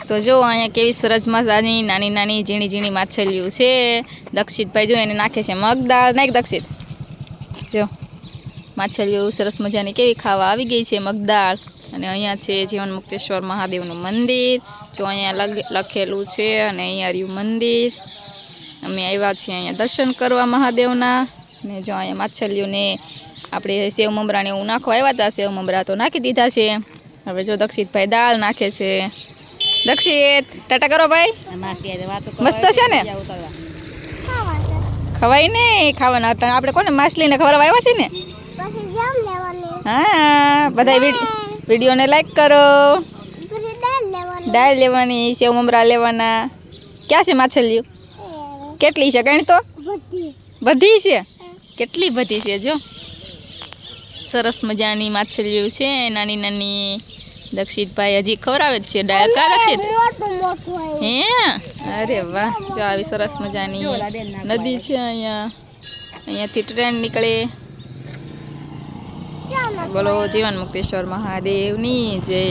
તો જો અહીંયા કેવી સરસ મજાની નાની નાની ઝીણી ઝીણી માછલીઓ છે. દક્ષિતભાઈ જો એને નાખે છે મગદાળ. નાખ દક્ષિત. જો માછલીઓ સરસ મજાની કેવી ખાવા આવી ગઈ છે મગદાળ. અને અહીંયા છે જીવન મુક્તેશ્વર મહાદેવનું મંદિર. જો અહીંયા લખેલું છે અને અહીંયા રહ્યું મંદિર. અમે આવ્યા છીએ અહીંયા દર્શન કરવા મહાદેવના. ને જો અહીંયા માછલીઓને આપણે સેવ મમરાને એવું નાખવા આવ્યા હતા. સેવ મમરા તો નાખી દીધા છે. હવે જો દક્ષિતભાઈ દાળ નાખે છે. દક્ષિત ટાટા કરો ભાઈ. મસ્ત છે ને. ખવાય ને ખાવાના આપણે કોને માછલીને ખવડાવવા આવ્યા છે ને. હા બધા વિડીયોને લાઈક કરો. દાળ લેવાની, સેવ મમરા લેવાના. ક્યાં છે માછલીઓ? કેટલી છે ગણ તો? બધી છે. કેટલી બધી છે જો. સરસ મજાની માછલીઓ છે નાની નાની. દક્ષિતભાઈ હજી ખવડાવે જ છે દાળ. કા દક્ષિત? હે અરે વાહ. જો આવી સરસ મજાની નદી છે અહીંયા. અહીંયાથી ટ્રેન નીકળે. બોલો જીવન મુક્તેશ્વર મહાદેવની જય.